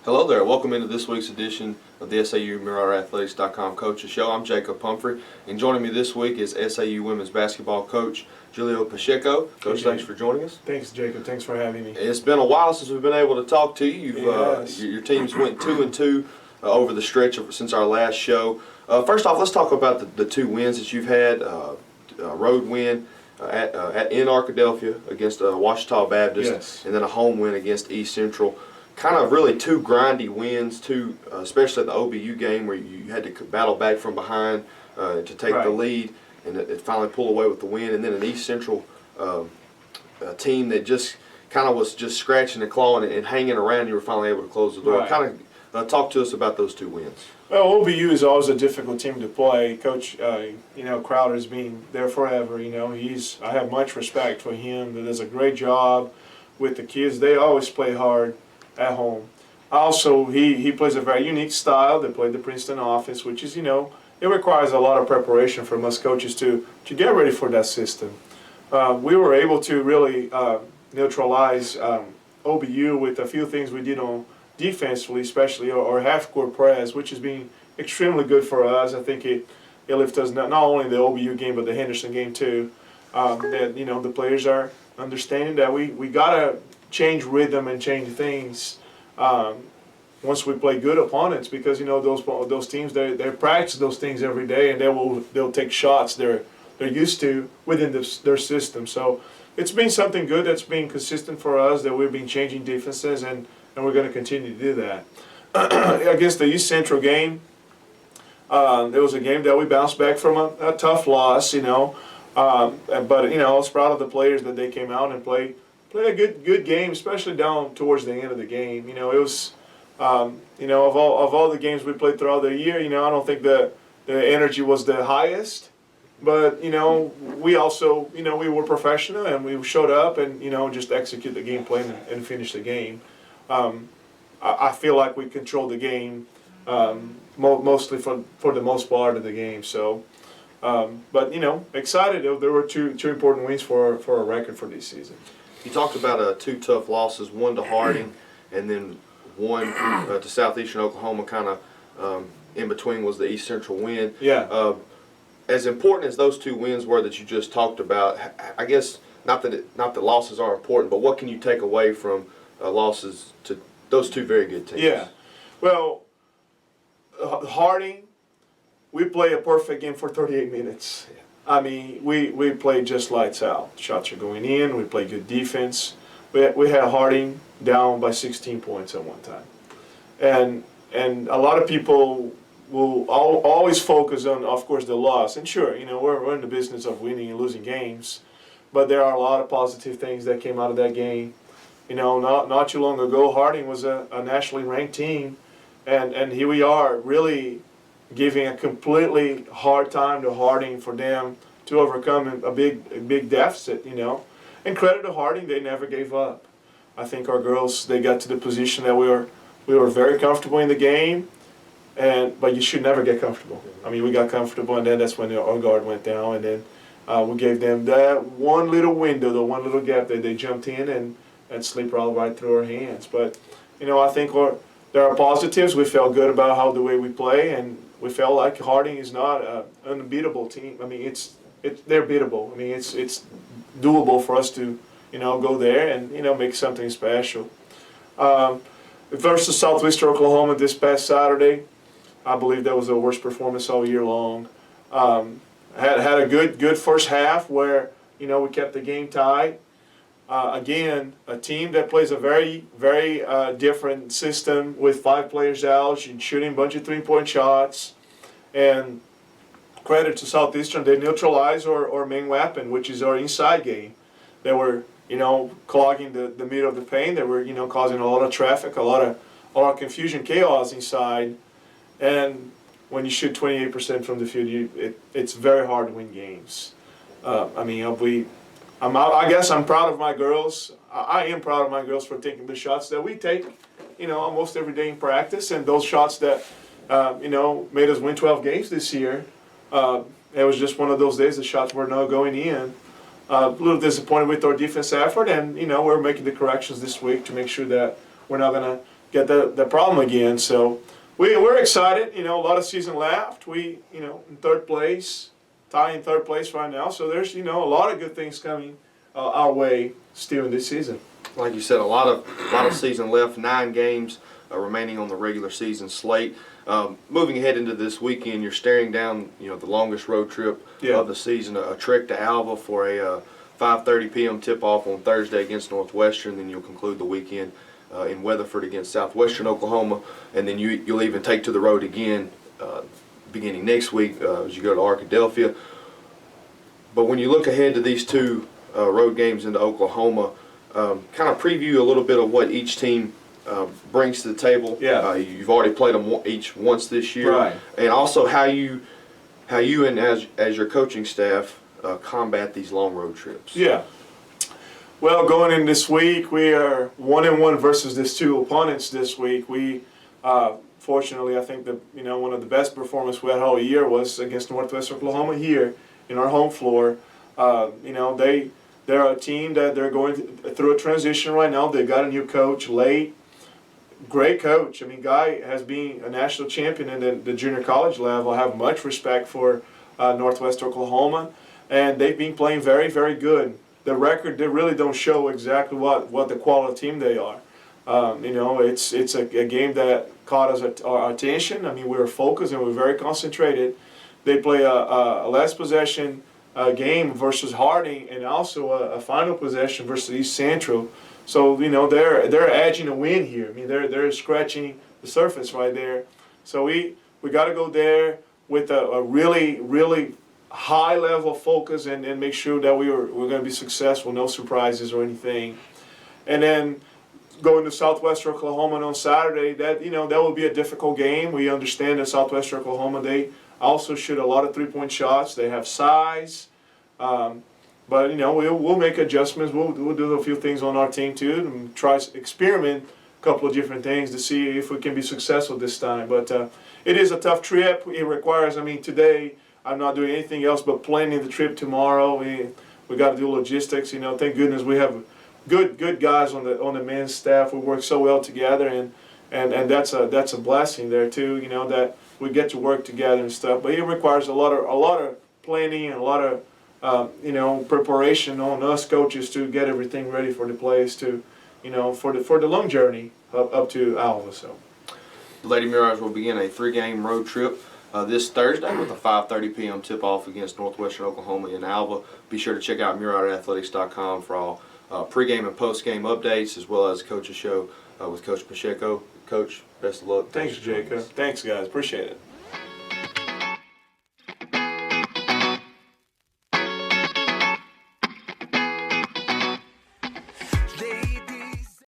Hello there. Welcome into this week's edition of the SAU MirrorAthletics.com Coaches Show. I'm Jacob Pumphrey, and joining me this week is SAU women's basketball coach Julio Pacheco. Coach, thanks for joining us. Thanks, Jacob. Thanks for having me. It's been a while since we've been able to talk to you. Your teams went 2-2 over the stretch since our last show. First off, let's talk about the two wins that you've had. A road win in Arkadelphia against Ouachita Baptist, Yes. and then a home win against East Central. Kind of really two grindy wins, especially the OBU game where you had to battle back from behind to take the lead, and it finally pulled away with the win. And then an East Central team that just kind of was just scratching and clawing and hanging around. You were finally able to close the door. Right. Kind of talk to us about those two wins. Well, OBU is always a difficult team to play. Coach, Crowder's been there forever. I have much respect for him. He does a great job with the kids. They always play hard at home. Also, he plays a very unique style. They play the Princeton offense, which is, it requires a lot of preparation from us coaches to get ready for that system. We were able to really neutralize OBU with a few things we did on defensively, especially our half-court press, which has been extremely good for us. I think it lifted us not only the OBU game but the Henderson game too. That the players are understanding that we gotta change rhythm and change things once we play good opponents, because those teams they practice those things every day, and they'll take shots they're used to within their system. So it's been something good that's been consistent for us, that we've been changing defenses, and we're going to continue to do that. Against the East Central game, it was a game that we bounced back from a tough loss, but I was proud of the players that they came out and played a good game, especially down towards the end of the game. It was, of all the games we played throughout the year, I don't think the energy was the highest, but we also, we were professional and we showed up and just execute the game plan and finish the game. I feel like we controlled the game mostly for the most part of the game. So, but excited. There were two important wins for a record for this season. You talked about two tough losses, one to Harding and then one to Southeastern Oklahoma. Kind of in between was the East Central win. Yeah. As important as those two wins were that you just talked about, I guess not that losses are important, but what can you take away from losses to those two very good teams? Yeah. Well, Harding, we play a perfect game for 38 minutes. Yeah. I mean, we played just lights out. Shots are going in. We play good defense. We had Harding down by 16 points at one time, and a lot of people will always focus on, of course, the loss. And sure, we're in the business of winning and losing games, but there are a lot of positive things that came out of that game. Not too long ago, Harding was a nationally ranked team, and here we are really giving a completely hard time to Harding for them to overcome a big deficit, And credit to Harding, they never gave up. I think our girls, they got to the position that we were very comfortable in the game, but you should never get comfortable. I mean, we got comfortable, and then that's when our guard went down, and then we gave them that one little window, the one little gap that they jumped in and slipped right through our hands. But, I think there are positives. We felt good about the way we play, and we felt like Harding is not an unbeatable team. I mean, they're beatable. I mean, it's doable for us to, go there and, make something special. Versus Southwestern Oklahoma this past Saturday, I believe that was the worst performance all year long. Had a good first half where, we kept the game tight. Again, a team that plays a very, very different system with 5 players out, shooting a bunch of three-point shots. And credit to Southeastern, they neutralized our main weapon, which is our inside game. They were, clogging the middle of the paint. They were, causing a lot of traffic, a lot of confusion, chaos inside. And when you shoot 28% from the field, it's very hard to win games. I guess I'm proud of my girls. I am proud of my girls for taking the shots that we take, almost every day in practice, and those shots that, made us win 12 games this year. It was just one of those days the shots were not going in. A little disappointed with our defense effort, and we're making the corrections this week to make sure that we're not going to get the problem again. So we're excited. You know, a lot of season left. We, you know, in third place, tying third place right now. So there's, you know, a lot of good things coming our way still in this season. Like you said, a lot of season left. 9 games remaining on the regular season slate. Moving ahead into this weekend, you're staring down, you know, the longest road trip of the season, a trek to Alva for a 5:30 p.m. tip-off on Thursday against Northwestern. Then you'll conclude the weekend in Weatherford against Southwestern Oklahoma, and then you'll even take to the road again beginning next week as you go to Arkadelphia. But when you look ahead to these 2 road games into Oklahoma, kind of preview a little bit of what each team brings to the table. You've already played them each once this year, right? And also how you and as your coaching staff combat these long road trips. Yeah. Well, going in this week, we are 1-1 versus these 2 opponents this week. We, fortunately, I think that, you know, one of the best performances we had all year was against Northwest Oklahoma here in our home floor. You know, they're a team that they're going through a transition right now. They got a new coach late. Great coach. I mean, Guy has been a national champion in the junior college level. I have much respect for Northwest Oklahoma, and they've been playing very, very good. The record, they really don't show exactly what the quality team they are. You know, it's a game that caught our attention. I mean, we were focused and we were very concentrated. They play a last possession game versus Harding, and also a final possession versus East Central. So, you know, they're edging a win here. I mean, they're scratching the surface right there. So we got to go there with a really, really high level of focus and make sure that we're going to be successful, no surprises or anything. And then going to Southwestern Oklahoma on Saturday, that will be a difficult game. We understand that Southwestern Oklahoma, they also shoot a lot of 3-point shots. They have size. But, you know, we'll make adjustments. We'll do a few things on our team too and try to experiment a couple of different things to see if we can be successful this time. But it is a tough trip. It requires, I mean, today I'm not doing anything else but planning the trip tomorrow. We got to do logistics. You know, thank goodness we have good guys on the men's staff. We work so well together, and that's a blessing there too. You know, that we get to work together and stuff. But it requires a lot of planning and a lot of you know, preparation on us coaches to get everything ready for the players to, you know, for the long journey up to Alva. So the Lady Mirage will begin a 3-game road trip this Thursday with a 5:30 p.m. tip-off against Northwestern Oklahoma in Alva. Be sure to check out MirageAthletics.com for all pregame and postgame updates, as well as Coach's Show with Coach Pacheco. Coach, best of luck. Thanks, Jacob. Thanks, guys. Appreciate it.